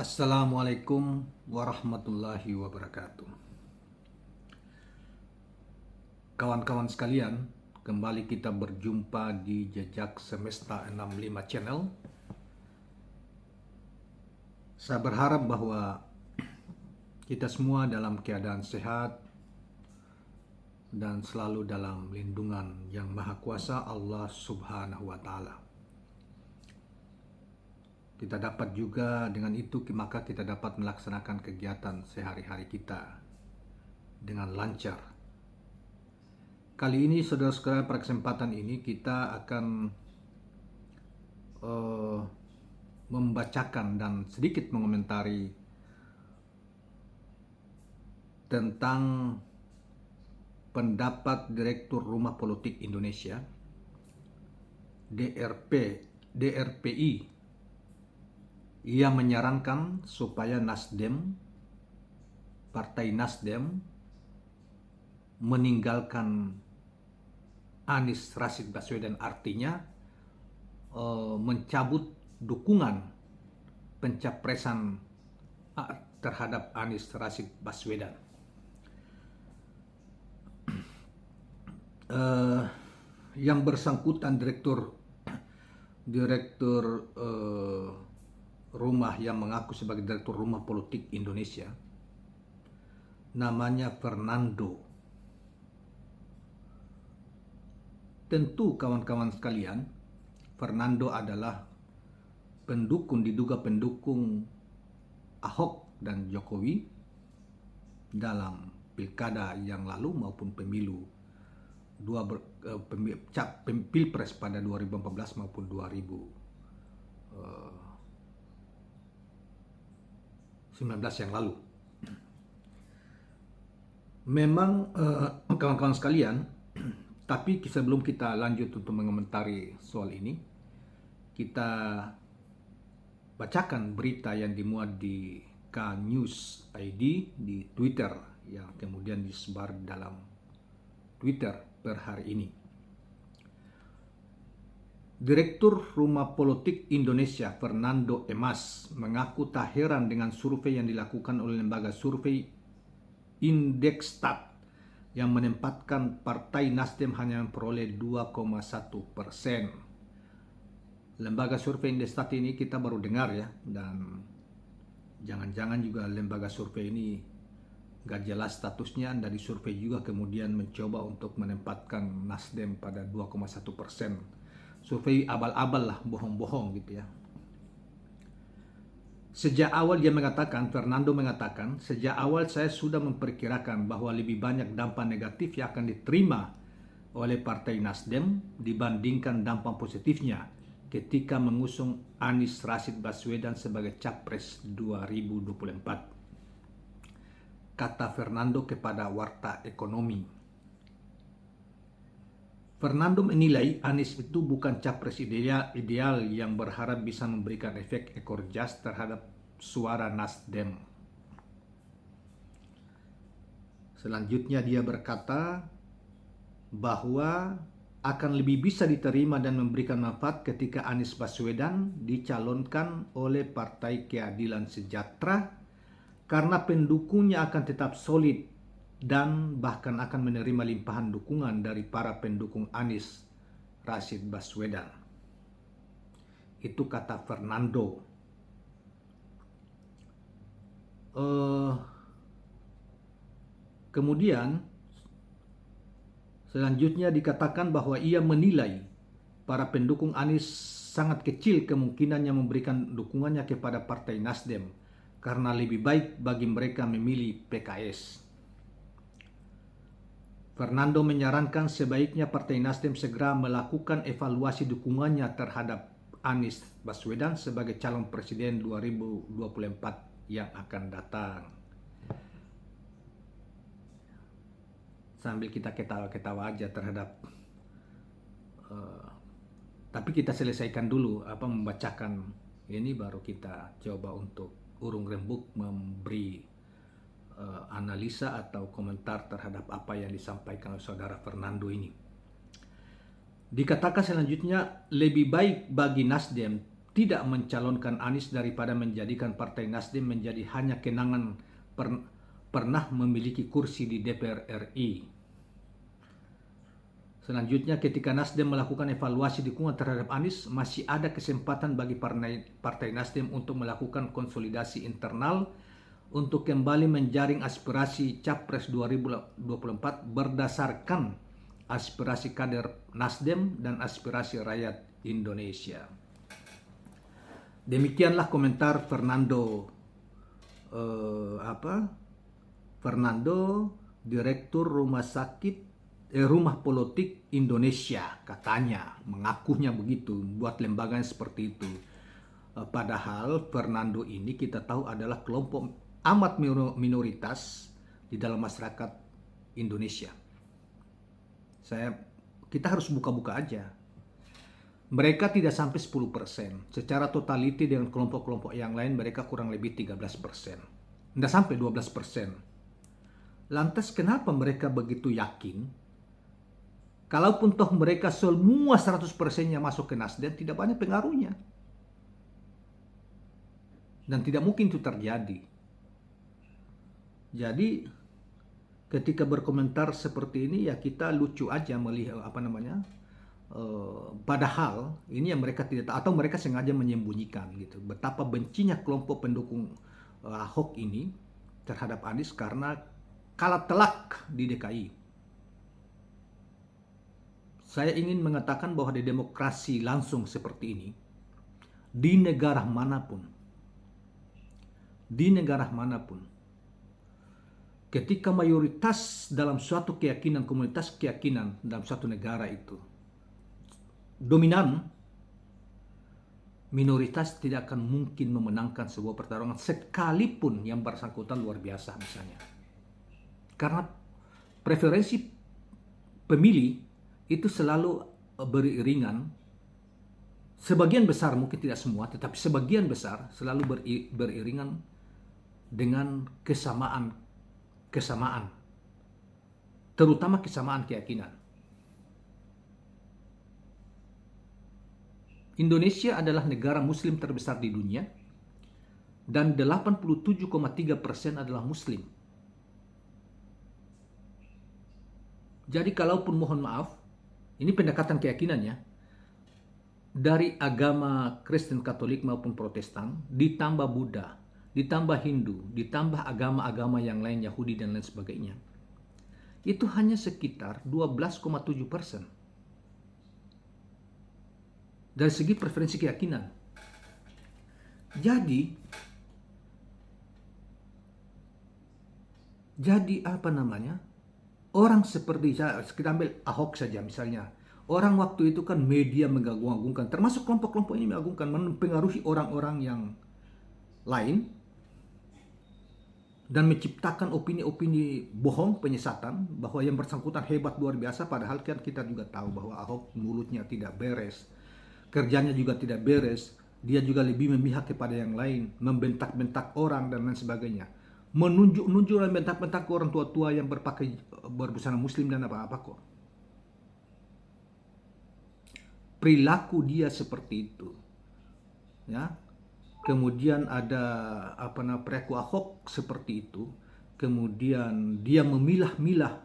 Assalamualaikum warahmatullahi wabarakatuh. Kawan-kawan sekalian, kembali kita berjumpa di Jejak Semesta 65 Channel. Saya berharap bahwa kita semua dalam keadaan sehat dan selalu dalam lindungan Yang Maha Kuasa Allah Subhanahu wa Ta'ala. Kita dapat juga dengan itu maka kita dapat melaksanakan kegiatan sehari-hari kita dengan lancar. Kali ini saudara-saudara, pada kesempatan ini kita akan membacakan dan sedikit mengomentari tentang pendapat Direktur Rumah Politik Indonesia DRPI. Ia menyarankan supaya Partai Nasdem meninggalkan Anies Rashid Baswedan, artinya mencabut dukungan pencapresan terhadap Anies Rashid Baswedan. Yang bersangkutan direktur rumah yang mengaku sebagai Direktur Rumah Politik Indonesia, namanya Fernando. Tentu kawan-kawan sekalian, Fernando adalah diduga pendukung Ahok dan Jokowi dalam pilkada yang lalu maupun pilpres pada 2014 maupun 2019 yang lalu. Memang kawan-kawan sekalian, tapi sebelum kita lanjut untuk mengomentari soal ini, kita bacakan berita yang dimuat di K-News ID di Twitter yang kemudian disebar dalam Twitter per hari ini. Direktur Rumah Politik Indonesia Fernando Emas mengaku tak heran dengan survei yang dilakukan oleh lembaga survei Indekstat yang menempatkan Partai Nasdem hanya memperoleh 2,1%. Lembaga survei Indekstat ini kita baru dengar ya, dan jangan-jangan juga lembaga survei ini gak jelas statusnya. Dari survei juga kemudian mencoba untuk menempatkan Nasdem pada 2,1%. Survei abal-abal lah, bohong-bohong gitu ya. Fernando mengatakan, sejak awal saya sudah memperkirakan bahwa lebih banyak dampak negatif yang akan diterima oleh Partai Nasdem dibandingkan dampak positifnya ketika mengusung Anies Rashid Baswedan sebagai Capres 2024. Kata Fernando kepada Warta Ekonomi. Fernando menilai Anies itu bukan capres ideal yang berharap bisa memberikan efek ekor jas terhadap suara Nasdem. Selanjutnya dia berkata bahwa akan lebih bisa diterima dan memberikan manfaat ketika Anies Baswedan dicalonkan oleh Partai Keadilan Sejahtera karena pendukungnya akan tetap solid dan bahkan akan menerima limpahan dukungan dari para pendukung Anies Rashid Baswedan. Itu kata Fernando. Kemudian selanjutnya dikatakan bahwa ia menilai para pendukung Anies sangat kecil kemungkinannya memberikan dukungannya kepada Partai Nasdem karena lebih baik bagi mereka memilih PKS. Fernando menyarankan sebaiknya Partai Nasdem segera melakukan evaluasi dukungannya terhadap Anies Baswedan sebagai calon presiden 2024 yang akan datang. Sambil kita ketawa-ketawa aja terhadap tapi kita selesaikan dulu membacakan ini, baru kita coba untuk urung rembuk memberi analisa atau komentar terhadap apa yang disampaikan oleh saudara Fernando ini. Dikatakan selanjutnya, lebih baik bagi Nasdem tidak mencalonkan Anies daripada menjadikan Partai Nasdem menjadi hanya kenangan pernah memiliki kursi di DPR RI. Selanjutnya, ketika Nasdem melakukan evaluasi dukungan terhadap Anies, masih ada kesempatan bagi Partai Nasdem untuk melakukan konsolidasi internal untuk kembali menjaring aspirasi Capres 2024 berdasarkan aspirasi kader Nasdem dan aspirasi rakyat Indonesia. Demikianlah komentar Fernando Direktur Rumah Politik Indonesia, katanya, mengakunya begitu, buat lembaga seperti itu. Padahal Fernando ini kita tahu adalah kelompok amat minoritas di dalam masyarakat Indonesia. Kita harus buka-buka aja. Mereka tidak sampai 10%. Secara totality dengan kelompok-kelompok yang lain mereka kurang lebih 13%. Tidak sampai 12%. Lantas kenapa mereka begitu yakin? Kalaupun toh mereka semua 100%-nya masuk ke Nasdem, tidak banyak pengaruhnya. Dan tidak mungkin itu terjadi. Jadi ketika berkomentar seperti ini ya kita lucu aja melihat padahal ini yang mereka tidak tahu atau mereka sengaja menyembunyikan gitu. Betapa bencinya kelompok pendukung Ahok ini terhadap Anies karena kalah telak di DKI. Saya ingin mengatakan bahwa di demokrasi langsung seperti ini, di negara manapun, ketika mayoritas dalam suatu keyakinan, komunitas keyakinan dalam suatu negara itu dominan, minoritas tidak akan mungkin memenangkan sebuah pertarungan sekalipun yang bersangkutan luar biasa misalnya. Karena preferensi pemilih itu selalu beriringan, sebagian besar, mungkin tidak semua, tetapi sebagian besar selalu beriringan dengan kesamaan, terutama kesamaan keyakinan. Indonesia adalah negara muslim terbesar di dunia dan 87,3% adalah muslim. Jadi kalaupun mohon maaf, ini pendekatan keyakinannya, dari agama Kristen, Katolik maupun Protestan, ditambah Buddha, ditambah Hindu, ditambah agama-agama yang lain, Yahudi dan lain sebagainya, itu hanya sekitar 12,7% dari segi preferensi keyakinan. Jadi orang seperti kita ambil Ahok saja misalnya. Orang waktu itu kan media mengagung-agungkan, termasuk kelompok-kelompok ini mengagungkan, mempengaruhi orang-orang yang lain dan menciptakan opini-opini bohong, penyesatan bahwa yang bersangkutan hebat luar biasa, padahal kan kita juga tahu bahwa Ahok mulutnya tidak beres, kerjanya juga tidak beres, dia juga lebih memihak kepada yang lain, membentak-bentak orang dan lain sebagainya, menunjuk-nunjuk dan bentak-bentak ke orang tua-tua yang berbusana muslim dan apa-apa kok. Perilaku dia seperti itu, ya. Kemudian ada perilaku Ahok seperti itu. Kemudian dia memilah-milah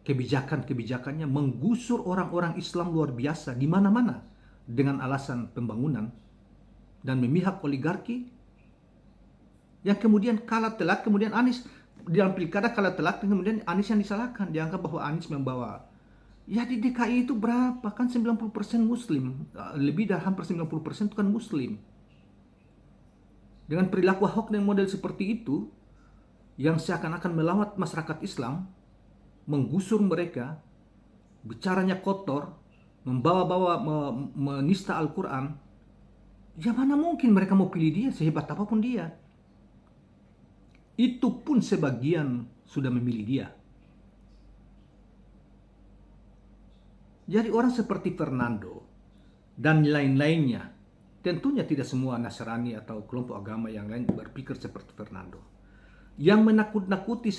kebijakan-kebijakannya, menggusur orang-orang Islam luar biasa di mana-mana dengan alasan pembangunan dan memihak oligarki. Yang kemudian kalah telak, kemudian Anies dalam pilkada kalah telak, kemudian Anies yang disalahkan, dianggap bahwa Anies membawa. Ya di DKI itu berapa? Kan 90% muslim. Lebih dari hampir 90% itu kan muslim. Dengan perilaku Ahok dan model seperti itu, yang seakan-akan melawat masyarakat Islam, menggusur mereka, bicaranya kotor, membawa-bawa menista Al-Quran, ya mana mungkin mereka mau pilih dia sehebat apapun dia. Itu pun sebagian sudah memilih dia. Jadi orang seperti Fernando dan lain-lainnya, tentunya tidak semua Nasrani atau kelompok agama yang lain berpikir seperti Fernando. Yang menakut-nakuti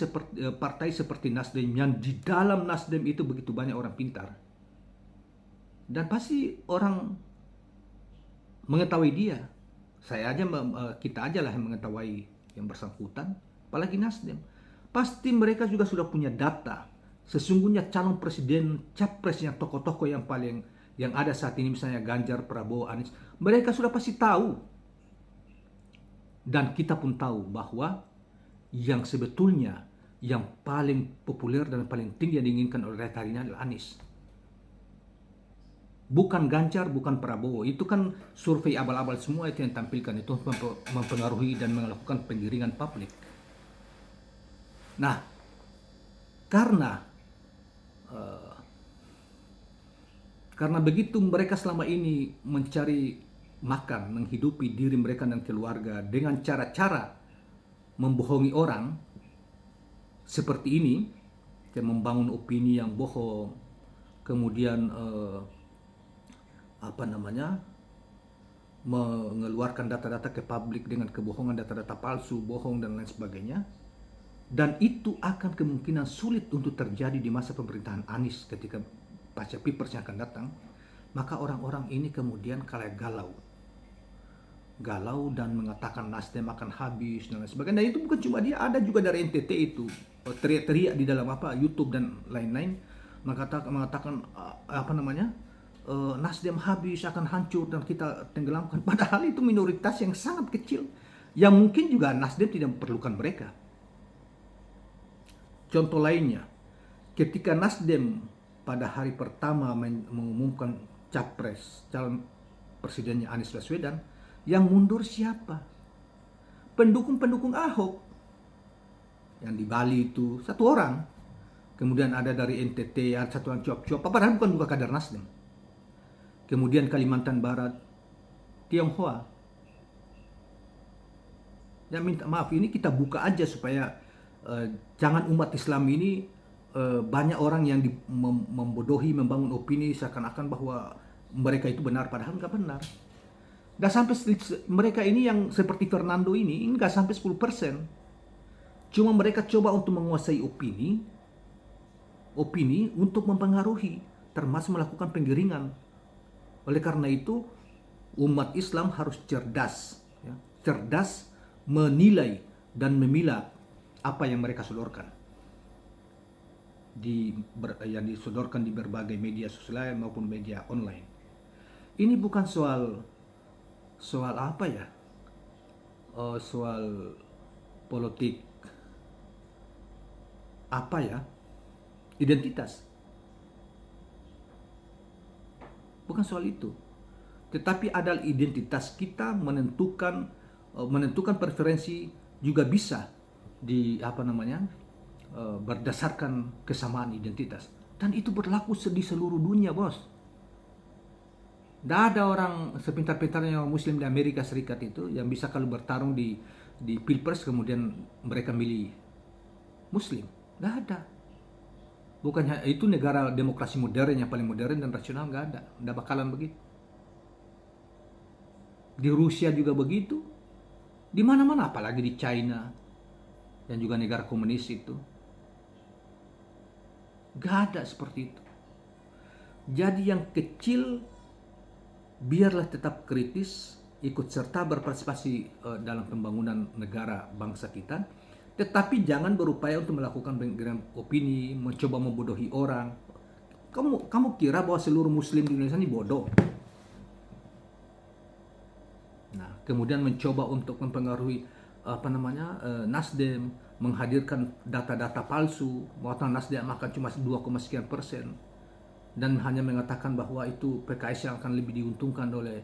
partai seperti Nasdem, yang di dalam Nasdem itu begitu banyak orang pintar. Dan pasti orang mengetahui dia. Kita aja lah yang mengetahui yang bersangkutan, apalagi Nasdem. Pasti mereka juga sudah punya data. Sesungguhnya calon presiden, capres yang tokoh-tokoh yang ada saat ini, misalnya Ganjar, Prabowo, Anies, mereka sudah pasti tahu. Dan kita pun tahu bahwa yang sebetulnya yang paling populer dan paling tinggi yang diinginkan oleh rakyat hari ini adalah Anies. Bukan Ganjar, bukan Prabowo. Itu kan survei abal-abal semua itu yang tampilkan, itu mempengaruhi dan melakukan penggiringan publik. Nah, karena begitu mereka selama ini mencari makan, menghidupi diri mereka dan keluarga dengan cara-cara membohongi orang seperti ini, kayak membangun opini yang bohong, kemudian mengeluarkan data-data ke publik dengan kebohongan, data-data palsu, bohong dan lain sebagainya. Dan itu akan kemungkinan sulit untuk terjadi di masa pemerintahan Anies ketika pasca Pilpres yang akan datang. Maka orang-orang ini kemudian kayak galau dan mengatakan Nasdem akan habis dan lain sebagainya. Dan itu bukan cuma dia, ada juga dari NTT itu teriak-teriak di dalam YouTube dan lain-lain, mengatakan Nasdem habis, akan hancur dan kita tenggelamkan. Padahal itu minoritas yang sangat kecil, yang mungkin juga Nasdem tidak memperlukan mereka. Contoh lainnya, ketika Nasdem pada hari pertama mengumumkan capres calon presidennya Anies Baswedan, yang mundur siapa? Pendukung-pendukung Ahok. Yang di Bali itu satu orang. Kemudian ada dari NTT, ada satu orang cuap-cuap, padahal bukan juga kader Nasdem. Kemudian Kalimantan Barat, Tionghoa. Ya minta maaf, ini kita buka aja supaya jangan umat Islam ini banyak orang yang membodohi, membangun opini seakan-akan bahwa mereka itu benar, padahal nggak benar. Nggak sampai mereka ini yang seperti Fernando ini nggak sampai 10%. Cuma mereka coba untuk menguasai opini untuk mempengaruhi, termasuk melakukan penggiringan. Oleh karena itu, umat Islam harus cerdas, ya, cerdas menilai dan memilah apa yang mereka sodorkan, yang disodorkan di berbagai media sosial maupun media online. Ini bukan soal apa ya? Soal politik apa ya? Identitas. Bukan soal itu. Tetapi adalah identitas kita menentukan preferensi juga bisa berdasarkan kesamaan identitas. Dan itu berlaku di seluruh dunia, bos. Tidak ada orang sepintar-pintarnya Muslim di Amerika Serikat itu yang bisa kalau bertarung di Pilpres kemudian mereka milih Muslim. Tidak ada. Bukannya itu negara demokrasi modern yang paling modern dan rasional, nggak ada. Tidak bakalan begitu. Di Rusia juga begitu. Di mana-mana, apalagi di China dan juga negara komunis itu. Nggak ada seperti itu. Jadi yang kecil biarlah tetap kritis, ikut serta berpartisipasi dalam pembangunan negara bangsa kita, tetapi jangan berupaya untuk melakukan penggiringan opini, mencoba membodohi orang. Kamu kira bahwa seluruh Muslim di Indonesia ini bodoh? Nah, kemudian mencoba untuk mempengaruhi Nasdem, menghadirkan data-data palsu bahwa Nasdem akan cuma 2,sekian%, dan hanya mengatakan bahwa itu PKS yang akan lebih diuntungkan oleh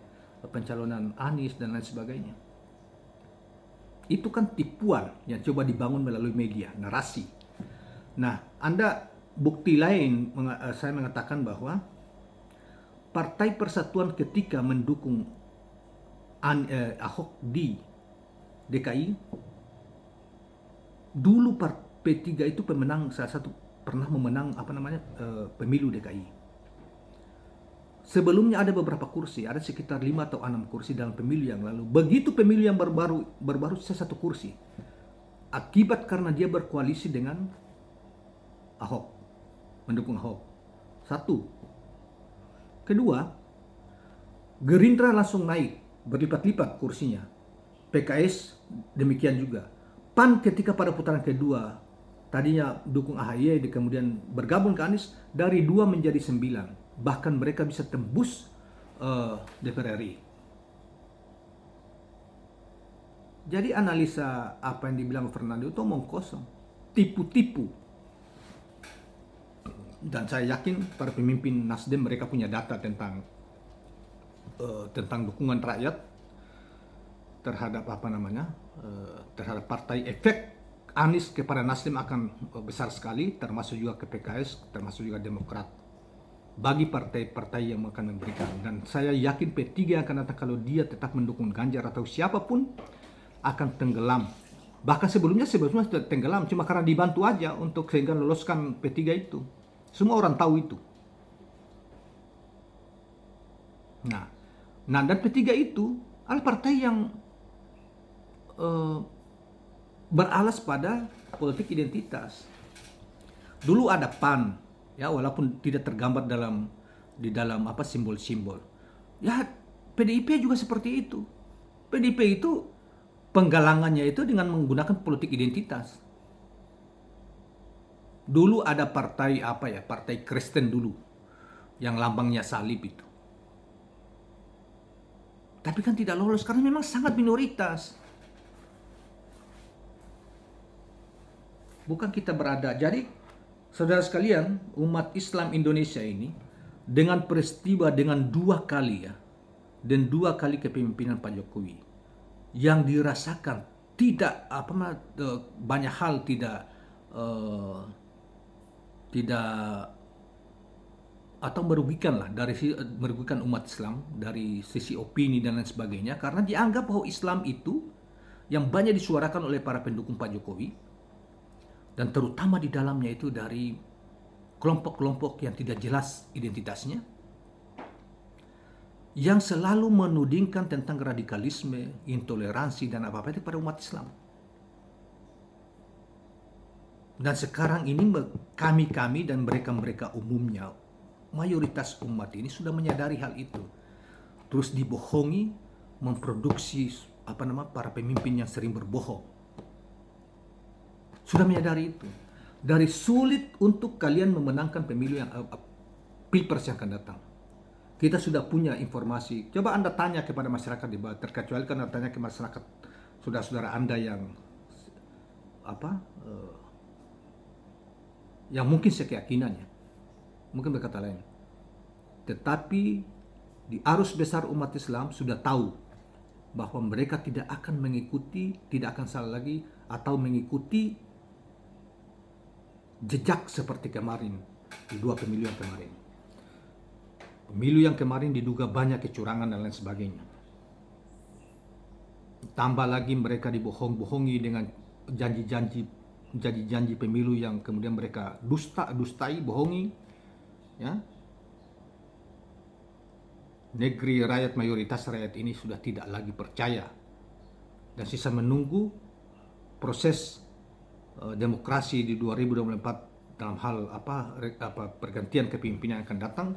pencalonan Anies dan lain sebagainya. Itu kan tipuan yang coba dibangun melalui media, narasi. Nah, bukti lain saya mengatakan bahwa Partai Persatuan ketika mendukung Ahok di DKI, dulu P3 itu pernah memenang pemilu DKI. Sebelumnya ada beberapa kursi, ada sekitar 5 atau 6 kursi dalam pemilu yang lalu. Begitu pemilu yang baru sisa 1 kursi. Akibat karena dia berkoalisi dengan Ahok, mendukung Ahok. 1. Kedua, Gerindra langsung naik berlipat-lipat kursinya. PKS demikian juga. PAN ketika pada putaran kedua tadinya dukung AHY, kemudian bergabung ke Anies, dari 2 menjadi 9. Bahkan mereka bisa tembus DPR RI. Jadi analisa apa yang dibilang Fernando itu omong kosong, tipu-tipu. Dan saya yakin para pemimpin Nasdem mereka punya data tentang dukungan rakyat terhadap terhadap partai. Efek Anies kepada Nasdem akan besar sekali, termasuk juga ke PKS, termasuk juga Demokrat, bagi partai-partai yang akan memberikan. Dan saya yakin P3 akan datang kalau dia tetap mendukung Ganjar atau siapapun akan tenggelam. Bahkan sebelumnya sudah tenggelam, cuma karena dibantu aja untuk sehingga loloskan P3 itu. Semua orang tahu itu. Nah dan P3 itu adalah partai yang beralas pada politik identitas. Dulu ada PAN, ya, walaupun tidak tergambar di dalam simbol-simbol. Ya, PDIP juga seperti itu. PDIP itu penggalangannya itu dengan menggunakan politik identitas. Dulu ada partai partai Kristen dulu yang lambangnya salib itu. Tapi kan tidak lolos karena memang sangat minoritas. Bukan kita berada. Jadi saudara sekalian, umat Islam Indonesia ini dengan peristiwa dengan 2 kali dan 2 kali kepemimpinan Pak Jokowi yang dirasakan tidak banyak hal tidak atau merugikan umat Islam dari sisi opini dan lain sebagainya, karena dianggap bahwa Islam itu yang banyak disuarakan oleh para pendukung Pak Jokowi, dan terutama di dalamnya itu dari kelompok-kelompok yang tidak jelas identitasnya, yang selalu menudingkan tentang radikalisme, intoleransi, dan apa-apa itu pada umat Islam. Dan sekarang ini kami dan mereka umumnya, mayoritas umat ini sudah menyadari hal itu. Terus dibohongi, memproduksi para pemimpin yang sering berbohong. Sudah menyadari itu. Dari sulit untuk kalian memenangkan pemilu yang Pilpres yang akan datang. Kita sudah punya informasi. Coba Anda tanya kepada masyarakat di bawah, terkecuali kan Anda tanya ke masyarakat saudara-saudara Anda yang yang mungkin sekeyakinannya, mungkin berkata lain. Tetapi di arus besar umat Islam sudah tahu bahwa mereka tidak akan salah lagi atau mengikuti jejak seperti kemarin di 2 pemilu yang kemarin. Pemilu yang kemarin diduga banyak kecurangan dan lain sebagainya. Tambah lagi mereka dibohong-bohongi dengan janji pemilu yang kemudian mereka dustai, bohongi, ya. Negeri rakyat, mayoritas rakyat ini sudah tidak lagi percaya dan sisa menunggu proses demokrasi di 2024 dalam hal pergantian kepemimpinan yang akan datang,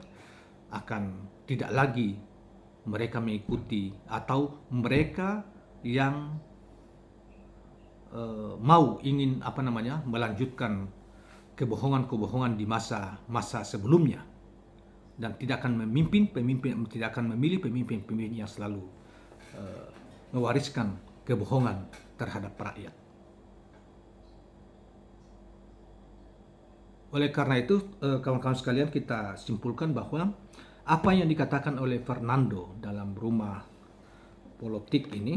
akan tidak lagi mereka mengikuti atau mereka yang ingin melanjutkan kebohongan di masa sebelumnya, dan tidak akan memilih pemimpin yang selalu mewariskan kebohongan terhadap rakyat. Oleh karena itu, kawan-kawan sekalian, kita simpulkan bahwa apa yang dikatakan oleh Fernando dalam Rumah Politik ini,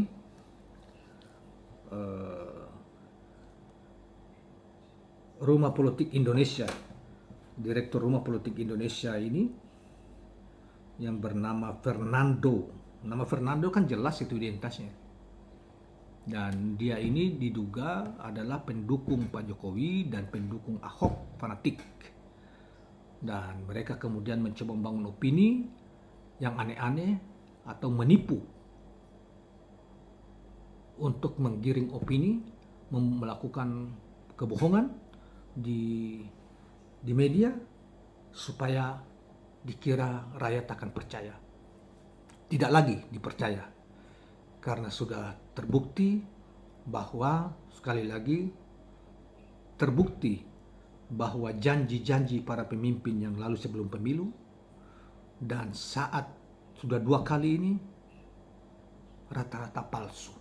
Rumah Politik Indonesia, Direktur Rumah Politik Indonesia ini yang bernama Fernando. Nama Fernando kan jelas itu identitasnya. Dan dia ini diduga adalah pendukung Pak Jokowi dan pendukung Ahok fanatik. Dan mereka kemudian mencoba membangun opini yang aneh-aneh atau menipu untuk menggiring opini, melakukan kebohongan di media supaya dikira rakyat akan percaya. Tidak lagi dipercaya. karena sudah terbukti bahwa, sekali lagi, terbukti bahwa janji-janji para pemimpin yang lalu sebelum pemilu dan saat sudah 2 kali ini rata-rata palsu,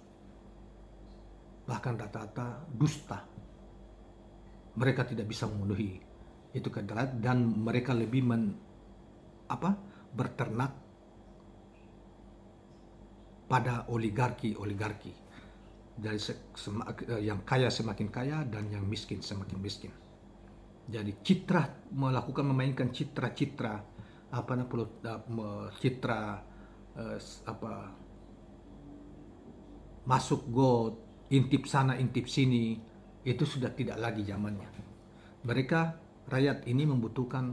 bahkan rata-rata dusta. Mereka tidak bisa memenuhi itu kedarat, dan mereka lebih berternak pada oligarki dari yang kaya semakin kaya dan yang miskin semakin miskin. Jadi memainkan citra masuk got, intip sana intip sini, itu sudah tidak lagi zamannya. Rakyat ini membutuhkan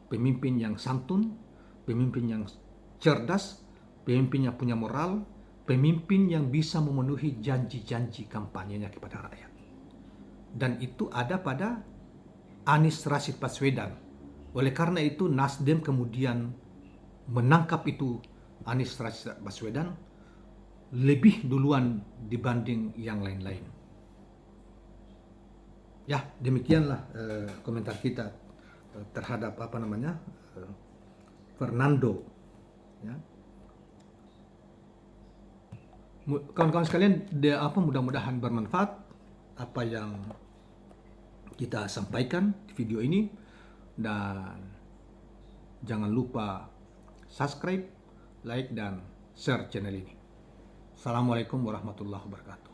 pemimpin yang santun, pemimpin yang cerdas, pemimpin yang punya moral, pemimpin yang bisa memenuhi janji-janji kampanyenya kepada rakyat. Dan itu ada pada Anies Rashid Baswedan. Oleh karena itu Nasdem kemudian menangkap itu Anies Rashid Baswedan lebih duluan dibanding yang lain-lain. Ya, demikianlah komentar kita terhadap Fernando. Ya. Kawan-kawan sekalian, mudah-mudahan bermanfaat apa yang kita sampaikan di video ini, dan jangan lupa subscribe, like, dan share channel ini. Assalamualaikum warahmatullahi wabarakatuh.